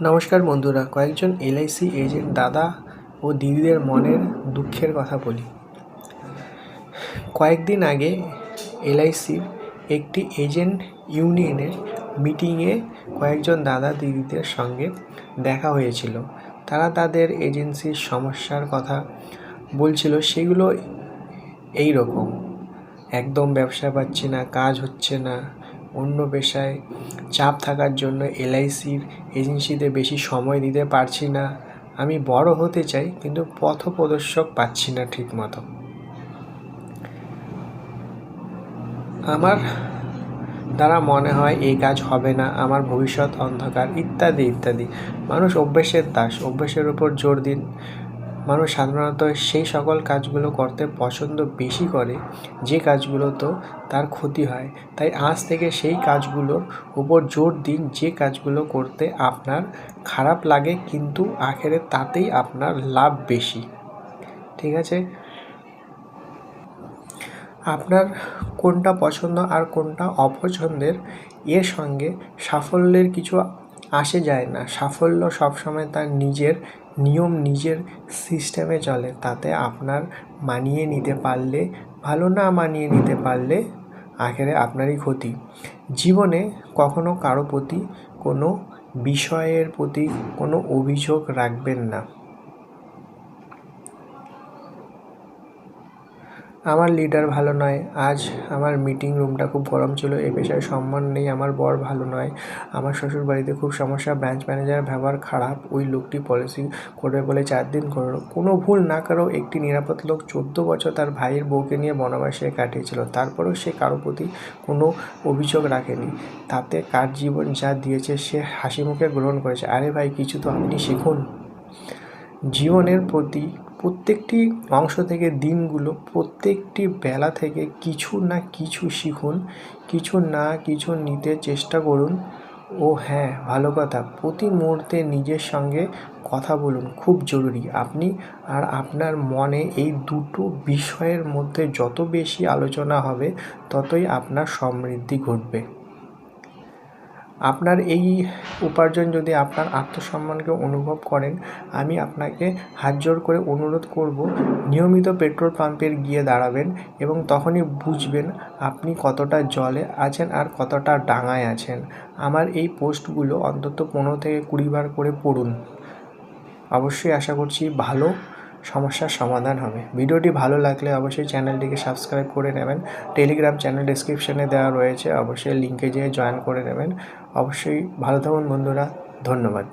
নমস্কার বন্ধুরা, কয়েকজন এলআইসি এজেন্ট দাদা ও দিদিদের মনের দুঃখের কথা বলি। কয়েকদিন আগে এলআইসির একটি এজেন্ট ইউনিয়নের মিটিংয়ে কয়েকজন দাদা দিদিদের সঙ্গে দেখা হয়েছিল। তারা তাদের এজেন্সির সমস্যার কথা বলছিল। সেগুলো এই রকম: একদম ব্যবসা পাচ্ছি না, কাজ হচ্ছে না, অন্য পেশায় চাপ থাকার জন্য এলআইসির এজেন্সিতে বেশি সময় দিতে পারছি না, আমি বড় হতে চাই কিন্তু পথপ্রদর্শক পাচ্ছি না ঠিকমতো, আমার দ্বারা মনে হয় এই কাজ হবে না, আমার ভবিষ্যৎ অন্ধকার, ইত্যাদি ইত্যাদি। মানুষ অভ্যেসের দাস, অভ্যেসের উপর জোর দিন। মানুষ সাধারণত সেই সকল কাজগুলো করতে পছন্দ বেশি করে যে কাজগুলোতে তার ক্ষতি হয়। তাই আজ থেকে সেই কাজগুলোর উপর জোর দিন যে কাজগুলো করতে আপনার খারাপ লাগে কিন্তু আখেরে তাতেই আপনার লাভ বেশি। ঠিক আছে? আপনার কোনটা পছন্দ আর কোনটা অপছন্দের এর সঙ্গে সাফল্যের কিছু আসে যায় না। সাফল্য সবসময় তার নিজের নিয়ম, নিজের সিস্টেমে চলে। তাতে আপনার মানিয়ে নিতে পারলে ভালো, না মানিয়ে নিতে পারলে আখেরে আপনারই ক্ষতি। জীবনে কখনো কারো প্রতি কোনো বিষয়ের প্রতি কোনো অভিযোগ রাখবেন না। আমার লিডার ভালো নয়, আজ আমার মিটিং রুমটা খুব গরম ছিল, এ পেশায় সম্মান নেই, আমার বর ভালো নয়, আমার শ্বশুর বাড়িতে খুব সমস্যা, ব্রাঞ্চ ম্যানেজারের ব্যবহার খারাপ, ওই লোকটি পলিসি করবে বলে 4 দিন করলো। কোনো ভুল না কারো একটি নিরাপদ লোক 14 বছর তার ভাইয়ের বউকে নিয়ে বনবাসে কাটিয়েছিল, তারপরেও সে কারো প্রতি কোনো অভিযোগ রাখেনি। তাতে কার জীবন যা দিয়েছে সে হাসি মুখে গ্রহণ করেছে। আরে ভাই, কিছু তো আপনি শিখুন। জীবনের প্রত্যেকটি অংশ থেকে, দিনগুলো প্রত্যেকটি বেলা থেকে কিছু না কিছু শিখুন, কিছু না কিছু নিতে চেষ্টা করুন। ও হ্যাঁ, ভালো কথা, প্রতি মুহূর্তে নিজের সঙ্গে কথা বলুন, খুব জরুরি। আপনি আর আপনার মনে এই দুটো বিষয়ের মধ্যে যত বেশি আলোচনা হবে ততই আপনার সমৃদ্ধি ঘটবে। আপনার এই উপার্জন যদি আপনার আত্মসম্মানকে অনুভব করেন, আমি আপনাকে হাত জোড় করে অনুরোধ করব, নিয়মিত পেট্রোল পাম্পের গিয়ে দাঁড়াবেন এবং তখনই বুঝবেন আপনি কতটা জলে আছেন আর কতটা ডাঙায় আছেন। আমার এই পোস্টগুলো অন্তত 15 থেকে 20 বার করে পড়ুন। অবশ্যই আশা করছি ভালো সমস্যার সমাধান হবে। ভিডিওটি ভালো লাগলে অবশ্যই চ্যানেলটিকে সাবস্ক্রাইব করে নেবেন। টেলিগ্রাম চ্যানেল ডেসক্রিপশনে দেওয়া রয়েছে, অবশ্যই লিঙ্কে যেয়ে জয়েন করে নেবেন। অবশ্যই ভালো থাকুন বন্ধুরা, ধন্যবাদ।